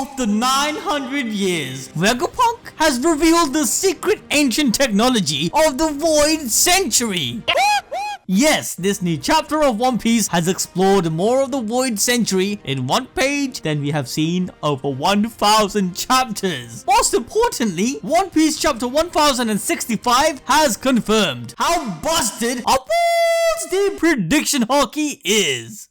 After 900 years, Vegapunk has revealed the secret ancient technology of the Void Century. Yes, this new chapter of One Piece has explored more of the Void Century in one page than we have seen over 1,000 chapters. Most importantly, One Piece chapter 1065 has confirmed how busted a the prediction hockey is.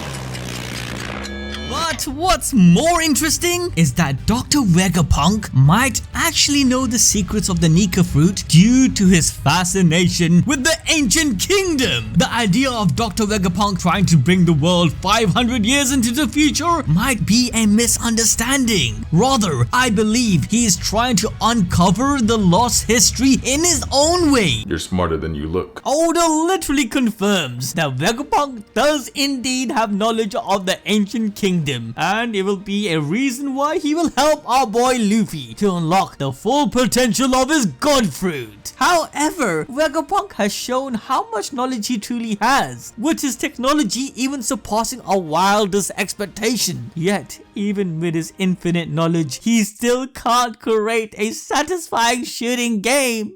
But what's more interesting is that Dr. Vegapunk might actually know the secrets of the Nika fruit due to his fascination with the ancient kingdom. The idea of Dr. Vegapunk trying to bring the world 500 years into the future might be a misunderstanding. Rather, I believe he is trying to uncover the lost history in his own way. You're smarter than you look. Oda literally confirms that Vegapunk does indeed have knowledge of the ancient kingdom, and it will be a reason why he will help our boy Luffy to unlock the full potential of his god fruit. However, Vegapunk has shown how much knowledge he truly has, with his technology even surpassing our wildest expectation. Yet, even with his infinite knowledge, he still can't create a satisfying shooting game.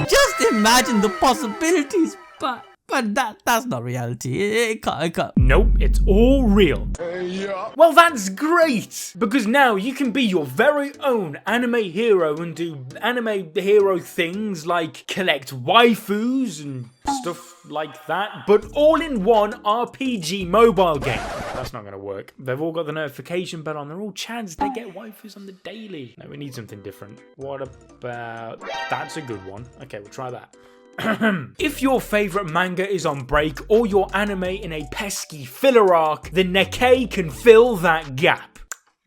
Just imagine the possibilities, but that's not reality. It can't. Nope, it's all real. Well, that's great, because now you can be your very own anime hero and do anime hero things like collect waifus and stuff like that, but all in one RPG mobile game. That's not gonna work. They've all got the notification bell on. They're all chads. They get waifus on the daily. No, we need something different. What about... That's a good one. Okay, we'll try that. If your favourite manga is on break or your anime in a pesky filler arc, then NIKKE can fill that gap.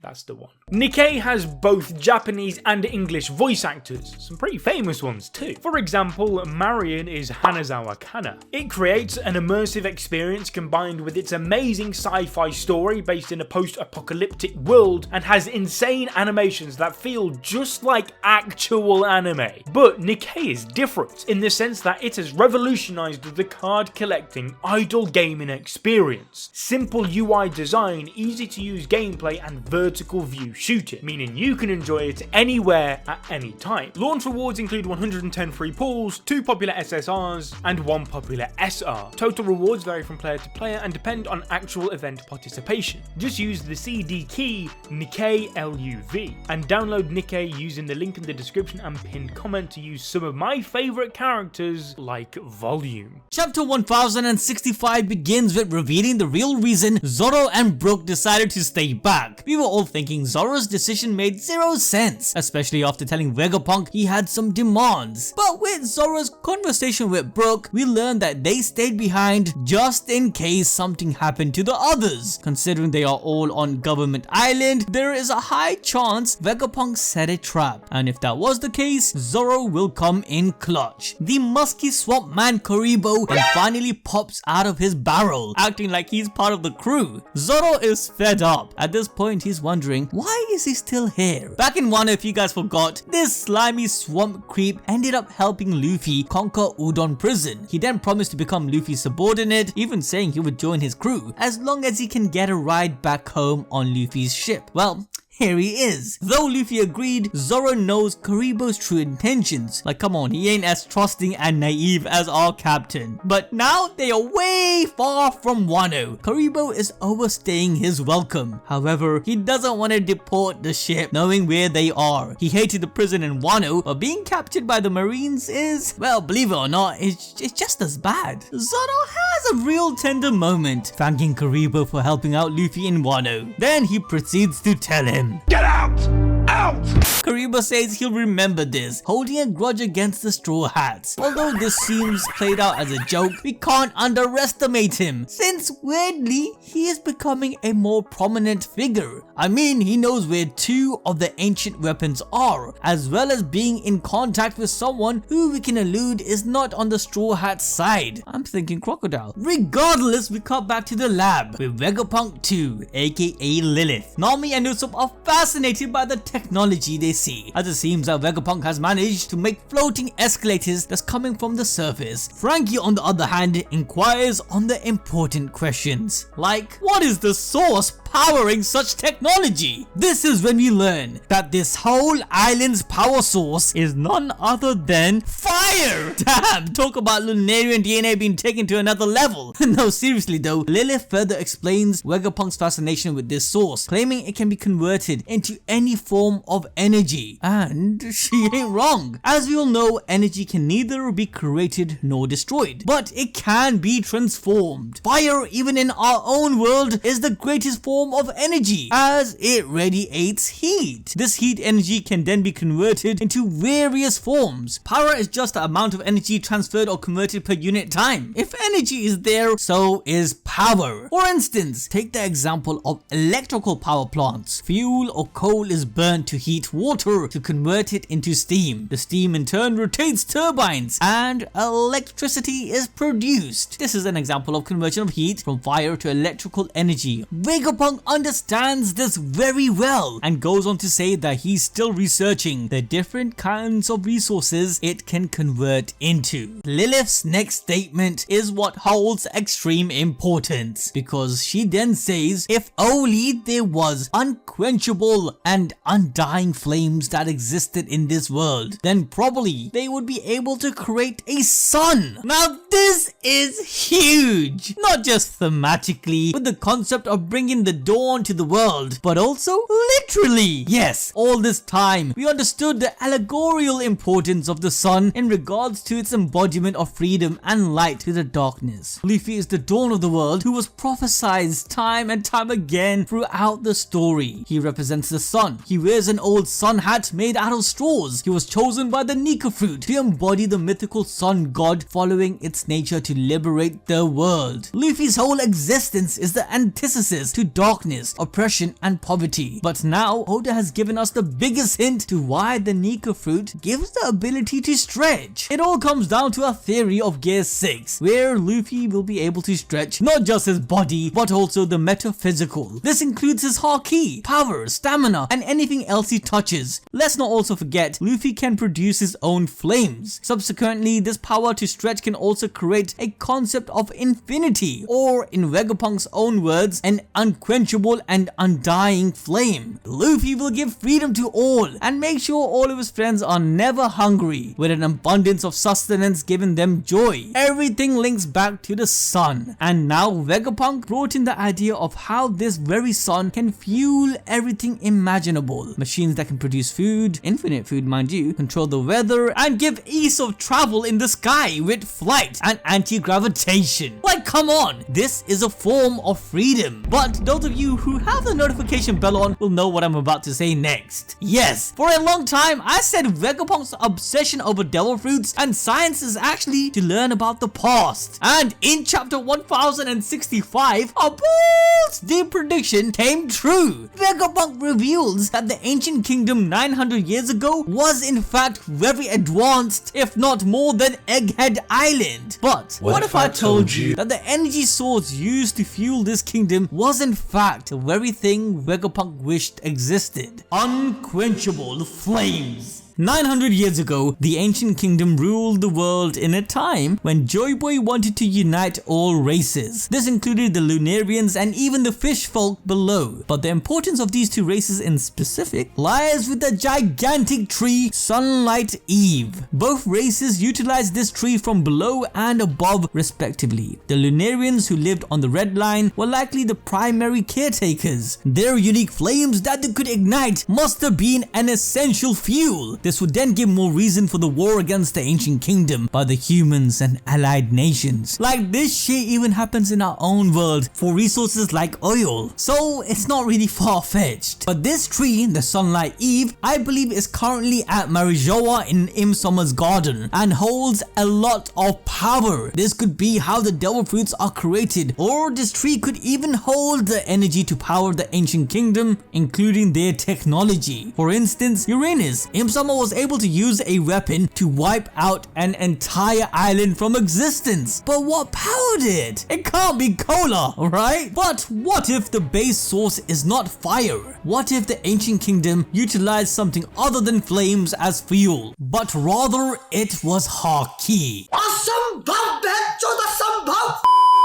That's the one. NIKKE has both Japanese and English voice actors, some pretty famous ones too. For example, Marion is Hanazawa Kana. It creates an immersive experience combined with its amazing sci-fi story based in a post-apocalyptic world and has insane animations that feel just like actual anime. But NIKKE is different in the sense that it has revolutionized the card collecting idle gaming experience. Simple UI design, easy to use gameplay and vertical view shooting, meaning you can enjoy it anywhere at any time. Launch rewards include 110 free pulls, 2 popular SSRs, and 1 popular SR. Total rewards vary from player to player and depend on actual event participation. Just use the CD key NIKKELUV and download NIKKE using the link in the description and pinned comment to use some of my favourite characters like Volume. Chapter 1065 begins with revealing the real reason Zoro and Brook decided to stay back. We were all thinking Zoro's decision made zero sense, especially after telling Vegapunk he had some demands. But with Zoro's conversation with Brook, we learned that they stayed behind just in case something happened to the others. Considering they are all on Government Island, there is a high chance Vegapunk set a trap, and if that was the case, Zoro will come in clutch. The musky swamp man Karibo then finally pops out of his barrel, acting like he's part of the crew. Zoro is fed up. At this point, he's wondering, why is he still here? Back in Wano, if you guys forgot, this slimy swamp creep ended up helping Luffy conquer Udon prison. He then promised to become Luffy's subordinate, even saying he would join his crew as long as he can get a ride back home on Luffy's ship. Well, here he is. Though Luffy agreed, Zoro knows Karibo's true intentions. Like, come on, he ain't as trusting and naive as our captain. But now they are way far from Wano. Karibo is overstaying his welcome. However, he doesn't want to deport the ship knowing where they are. He hated the prison in Wano, but being captured by the Marines is, well, believe it or not, it's just as bad. Zoro has a real tender moment, thanking Karibo for helping out Luffy in Wano. Then he proceeds to tell him, "Get out! Out!" Karibo says he'll remember this, holding a grudge against the Straw Hats. Although this seems played out as a joke, we can't underestimate him, since weirdly, he is becoming a more prominent figure. I mean, he knows where 2 of the ancient weapons are, as well as being in contact with someone who we can allude is not on the Straw Hat side. I'm thinking Crocodile. Regardless, we cut back to the lab with Vegapunk 2, aka Lilith. Nami and Usopp are fascinated by the technology they see, as it seems that Vegapunk has managed to make floating escalators that's coming from the surface. Frankie, on the other hand, inquires on the important questions, like what is the source, powering such technology. This is when we learn that this whole island's power source is none other than fire. Damn, talk about Lunarian DNA being taken to another level. No, seriously though, Lilith further explains Vegapunk's fascination with this source, claiming it can be converted into any form of energy. And she ain't wrong. As we all know, energy can neither be created nor destroyed, but it can be transformed. Fire, even in our own world, is the greatest form of energy, as it radiates heat. This heat energy can then be converted into various forms. Power is just the amount of energy transferred or converted per unit time. If energy is there, so is power. For instance, take the example of electrical power plants. Fuel or coal is burnt to heat water to convert it into steam. The steam in turn rotates turbines and electricity is produced. This is an example of conversion of heat from fire to electrical energy. Vegapunk understands this very well and goes on to say that he's still researching the different kinds of resources it can convert into. Lilith's next statement is what holds extreme importance, because she then says if only there was unquenchable and undying flames that existed in this world, then probably they would be able to create a sun. Now this is huge, not just thematically with the concept of bringing the dawn to the world, but also literally. Yes, all this time we understood the allegorical importance of the sun in regards to its embodiment of freedom and light to the darkness. Luffy is the dawn of the world who was prophesied time and time again throughout the story. He represents the sun. He wears an old sun hat made out of straws. He was chosen by the NIKKELUV fruit to embody the mythical sun god, following its nature to liberate the world. Luffy's whole existence is the antithesis to darkness, oppression and poverty. But now Oda has given us the biggest hint to why the NIKKELUV fruit gives the ability to stretch. It all comes down to a theory of Gear 6, where Luffy will be able to stretch not just his body but also the metaphysical. This includes his haki, power, stamina and anything else he touches. Let's not also forget Luffy can produce his own flames. Subsequently, this power to stretch can also create a concept of infinity, or in Vegapunk's own words, an unquenchable and undying flame. Luffy will give freedom to all and make sure all of his friends are never hungry, with an abundance of sustenance giving them joy. Everything links back to the sun, and now Vegapunk brought in the idea of how this very sun can fuel everything imaginable. Machines that can produce food, infinite food mind you, control the weather and give ease of travel in the sky with flight and anti-gravitation. Like, come on, this is a form of freedom. But those of you who have the notification bell on will know what I'm about to say next. Yes, for a long time I said Vegapunk's obsession over devil fruits and science is actually to learn about the past. And in chapter 1065, a bold deep prediction came true. Vegapunk reveals that the ancient kingdom 900 years ago was in fact very advanced, if not more than Egghead Island. But what if I told you that the energy source used to fuel this kingdom was in fact the very thing Vegapunk wished existed? Unquenchable flames. 900 years ago, the ancient kingdom ruled the world in a time when Joyboy wanted to unite all races. This included the Lunarians and even the fish folk below. But the importance of these two races in specific lies with the gigantic tree Sunlight Eve. Both races utilized this tree from below and above respectively. The Lunarians who lived on the red line were likely the primary caretakers. Their unique flames that they could ignite must have been an essential fuel. This would then give more reason for the war against the ancient kingdom by the humans and allied nations. Like, this shit even happens in our own world for resources like oil, so it's not really far-fetched. But this tree, the Sunlight Eve, I believe is currently at Marijoa in Im Summer's garden and holds a lot of power. This could be how the devil fruits are created, or this tree could even hold the energy to power the ancient kingdom, including their technology. For instance, Uranus, Im Summer was able to use a weapon to wipe out an entire island from existence. But what powered it? It can't be cola, right? But what if the base source is not fire? What if the ancient kingdom utilized something other than flames as fuel, but rather it was haki?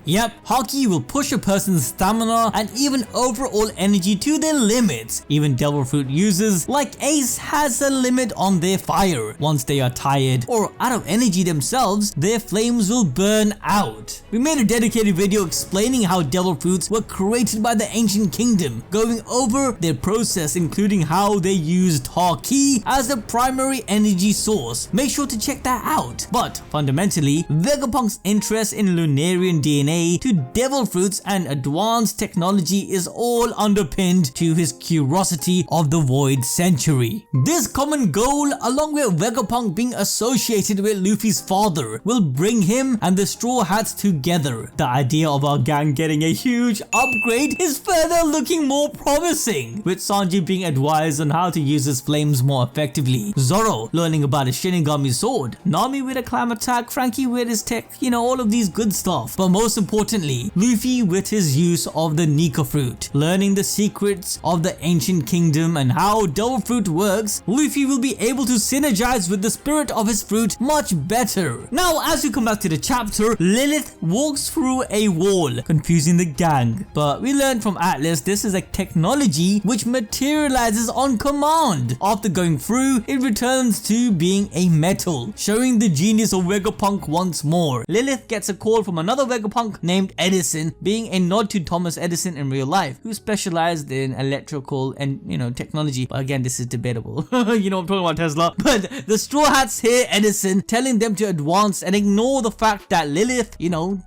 Yep, Haki will push a person's stamina and even overall energy to their limits. Even Devil Fruit users like Ace has a limit on their fire. Once they are tired or out of energy themselves, their flames will burn out. We made a dedicated video explaining how Devil Fruits were created by the ancient kingdom, going over their process including how they used Haki as the primary energy source. Make sure to check that out. But fundamentally, Vegapunk's interest in Lunarian DNA to Devil Fruits and advanced technology is all underpinned to his curiosity of the Void Century. This common goal, along with Vegapunk being associated with Luffy's father, will bring him and the Straw Hats together. The idea of our gang getting a huge upgrade is further looking more promising, with Sanji being advised on how to use his flames more effectively, Zoro learning about his Shinigami sword, Nami with a clam attack, Frankie with his tech, all of these good stuff. But most importantly, Luffy with his use of the Nika fruit, learning the secrets of the ancient kingdom and how Devil Fruit works. Luffy will be able to synergize with the spirit of his fruit much better. Now, as we come back to the chapter, Lilith walks through a wall, confusing the gang. But we learned from Atlas this is a technology which materializes on command. After going through, it returns to being a metal, showing the genius of Vegapunk once more. Lilith gets a call from another Vegapunk named Edison, being a nod to Thomas Edison in real life, who specialized in electrical and technology. But again, this is debatable. I'm talking about Tesla. But the Straw Hats hear Edison telling them to advance and ignore the fact that Lilith,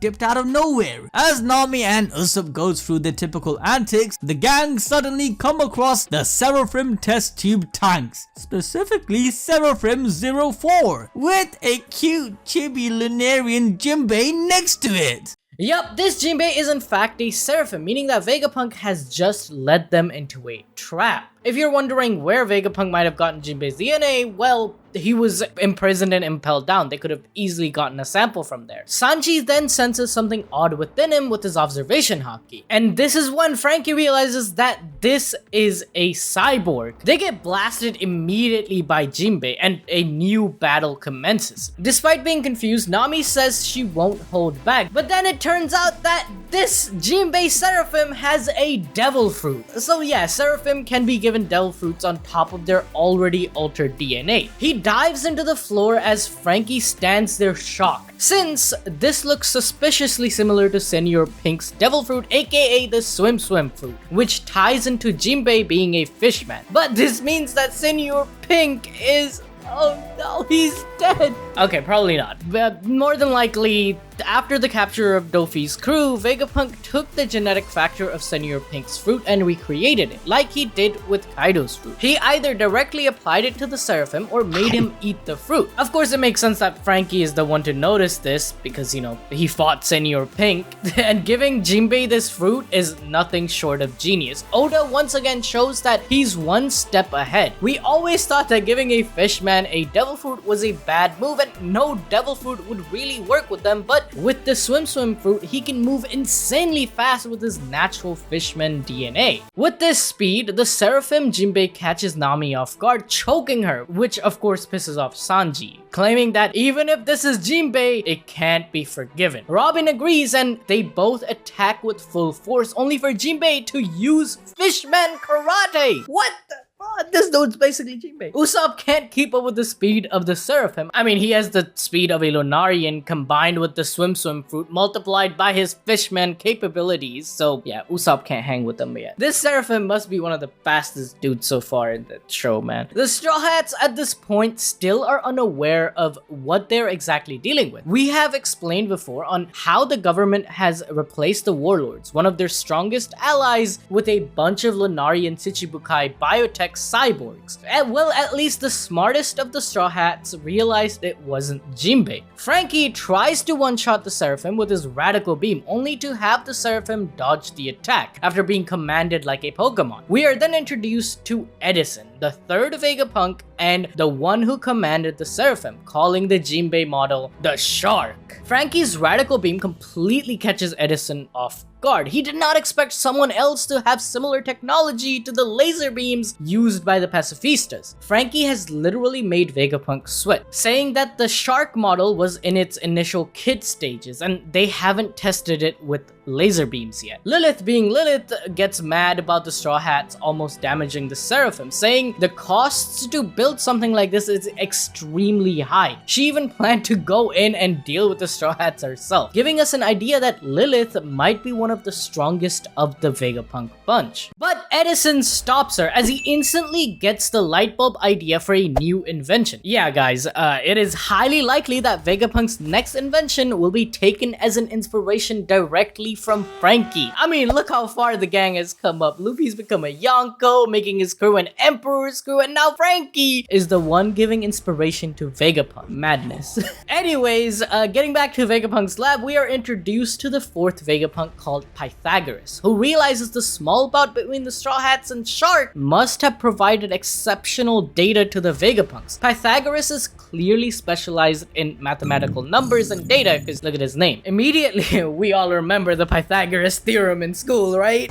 dipped out of nowhere. As Nami and Usopp goes through their typical antics, the gang suddenly come across the Seraphim test tube tanks, specifically Seraphim 04, with a cute chibi Lunarian Jinbei next to it. Yup, this Jinbei is in fact a Seraphim, meaning that Vegapunk has just led them into a trap. If you're wondering where Vegapunk might have gotten Jinbei's DNA, well, he was imprisoned and impelled down. They could have easily gotten a sample from there. Sanji then senses something odd within him with his observation haki. And this is when Frankie realizes that this is a cyborg. They get blasted immediately by Jinbei and a new battle commences. Despite being confused, Nami says she won't hold back. But then it turns out that this Jinbei Seraphim has a devil fruit. So yeah, Seraphim can be given devil fruits on top of their already altered DNA. He dives into the floor as Frankie stands there shocked, since this looks suspiciously similar to Senior Pink's devil fruit, aka the swim fruit, which ties into Jinbei being a fishman. But this means that Senior Pink is... oh no, he's dead. Okay, probably not, but more than likely, after the capture of Dofi's crew, Vegapunk took the genetic factor of Senior Pink's fruit and recreated it, like he did with Kaido's fruit. He either directly applied it to the Seraphim or made him eat the fruit. Of course, it makes sense that Frankie is the one to notice this because, he fought Senior Pink, and giving Jinbei this fruit is nothing short of genius. Oda once again shows that he's one step ahead. We always thought that giving a fishman a devil fruit was a bad move and no devil fruit would really work with them, but with the swim fruit, he can move insanely fast with his natural fishman DNA. With this speed, the Seraphim Jinbei catches Nami off guard, choking her, which of course pisses off Sanji, claiming that even if this is Jinbei, it can't be forgiven. Robin agrees and they both attack with full force, only for Jinbei to use fishman karate. What the? Oh, this dude's basically Jinbei. Usopp can't keep up with the speed of the Seraphim. I mean, he has the speed of a Lunarian combined with the swim fruit multiplied by his fishman capabilities. So yeah, Usopp can't hang with them yet. This Seraphim must be one of the fastest dudes so far in the show, man. The Straw Hats at this point still are unaware of what they're exactly dealing with. We have explained before on how the government has replaced the warlords, one of their strongest allies, with a bunch of Lunarian Shichibukai biotech cyborgs. Well, at least the smartest of the Straw Hats realized it wasn't Jinbei. Frankie tries to one-shot the Seraphim with his radical beam, only to have the Seraphim dodge the attack after being commanded like a Pokemon. We are then introduced to Edison, the third Vegapunk and the one who commanded the Seraphim, calling the Jinbei model the Shark. Frankie's radical beam completely catches Edison off guard. He did not expect someone else to have similar technology to the laser beams used by the pacifistas. Frankie has literally made Vegapunk sweat, saying that the shark model was in its initial kit stages and they haven't tested it with laser beams yet. Lilith, being Lilith, gets mad about the Straw Hats almost damaging the Seraphim, saying the costs to build something like this is extremely high. She even planned to go in and deal with the Straw Hats herself, giving us an idea that Lilith might be one of the strongest of the Vegapunk bunch. But Edison stops her as he instantly gets the light bulb idea for a new invention. Yeah guys, it is highly likely that Vegapunk's next invention will be taken as an inspiration directly from Frankie. I mean, look how far the gang has come up. Luffy's become a Yonko, making his crew an Emperor's crew, and now Frankie is the one giving inspiration to Vegapunk. Madness. Anyways, getting back to Vegapunk's lab, we are introduced to the fourth Vegapunk called Pythagoras, who realizes the small bout between the Straw Hats and Shark must have provided exceptional data to the Vegapunks. Pythagoras is clearly specialized in mathematical numbers and data, because look at his name. Immediately, we all remember the Pythagoras theorem in school, right?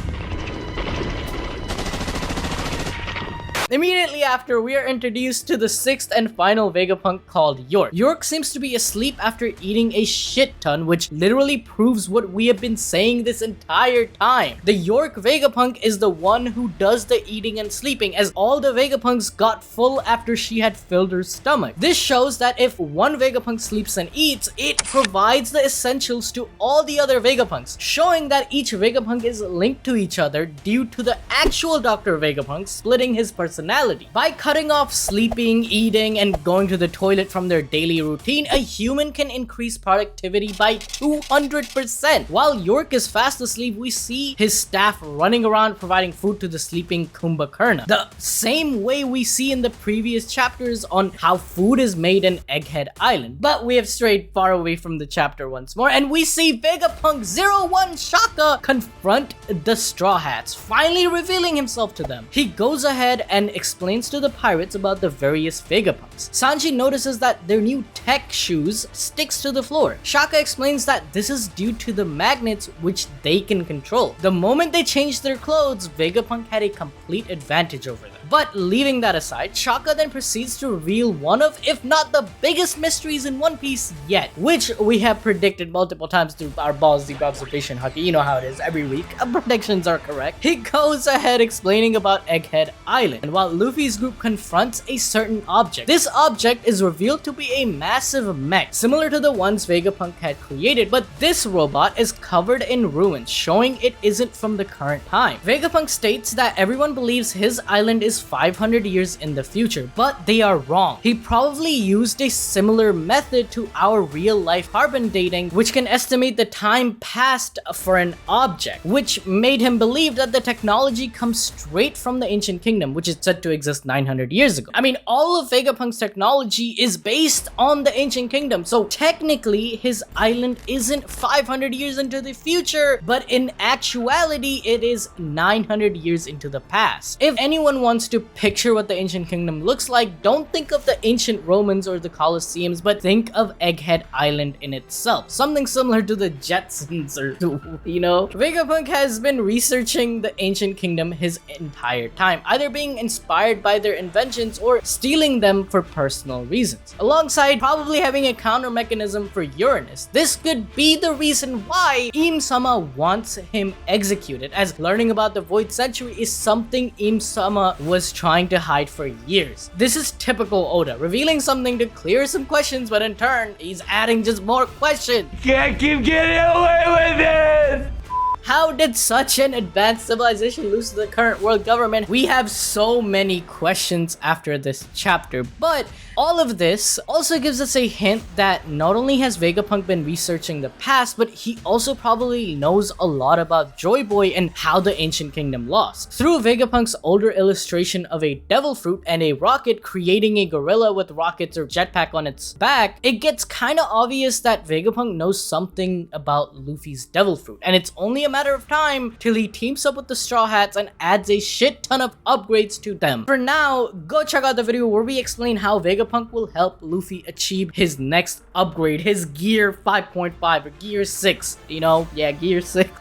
Immediately after, we are introduced to the sixth and final Vegapunk called York. York seems to be asleep after eating a shit ton, which literally proves what we have been saying this entire time. The York Vegapunk is the one who does the eating and sleeping, as all the Vegapunks got full after she had filled her stomach. This shows that if one Vegapunk sleeps and eats, it provides the essentials to all the other Vegapunks, showing that each Vegapunk is linked to each other due to the actual Dr. Vegapunk splitting his personality. By cutting off sleeping, eating, and going to the toilet from their daily routine, a human can increase productivity by 200%. While York is fast asleep, we see his staff running around providing food to the sleeping Kumbhakarna, the same way we see in the previous chapters on how food is made in Egghead Island. But we have strayed far away from the chapter once more, and we see Vegapunk 01 Shaka confront the Straw Hats, finally revealing himself to them. He goes ahead and explains to the pirates about the various Vegapunks. Sanji notices that their new tech shoes sticks to the floor. Shaka explains that this is due to the magnets which they can control. The moment they changed their clothes, Vegapunk had a complete advantage over them. But leaving that aside, Shaka then proceeds to reveal one of, if not the biggest mysteries in One Piece yet, which we have predicted multiple times through our Balls Deep observation, Hucky. You know how it is every week. Predictions are correct. He goes ahead explaining about Egghead Island, and while Luffy's group confronts a certain object, this object is revealed to be a massive mech, similar to the ones Vegapunk had created, but this robot is covered in ruins, showing it isn't from the current time. Vegapunk states that everyone believes his island is 500 years in the future, but they are wrong. He probably used a similar method to our real-life carbon dating, which can estimate the time passed for an object, which made him believe that the technology comes straight from the ancient kingdom, which is said to exist 900 years ago. I mean, all of Vegapunk's technology is based on the ancient kingdom, so technically his island isn't 500 years into the future, but in actuality it is 900 years into the past. If anyone wants to picture what the ancient kingdom looks like, don't think of the ancient Romans or the Colosseums, but think of Egghead Island in itself. Something similar to the Jetsons, or, you know? Vegapunk has been researching the ancient kingdom his entire time, either being inspired by their inventions or stealing them for personal reasons, alongside probably having a counter mechanism for Uranus. This could be the reason why Im-sama wants him executed, as learning about the Void Century is something Im-sama was trying to hide for years. This is typical Oda, revealing something to clear some questions, but in turn, he's adding just more questions. Can't keep getting away with it! How did such an advanced civilization lose to the current world government? We have so many questions after this chapter, but all of this also gives us a hint that not only has Vegapunk been researching the past, but he also probably knows a lot about Joyboy and how the ancient kingdom lost. Through Vegapunk's older illustration of a devil fruit and a rocket creating a gorilla with rockets or jetpack on its back, it gets kinda obvious that Vegapunk knows something about Luffy's devil fruit, and it's only a matter of time till he teams up with the Straw Hats and adds a shit ton of upgrades to them. For now, go check out the video where we explain how Vegapunk will help Luffy achieve his next upgrade, his Gear 5.5 or Gear 6, you know? Yeah, Gear 6.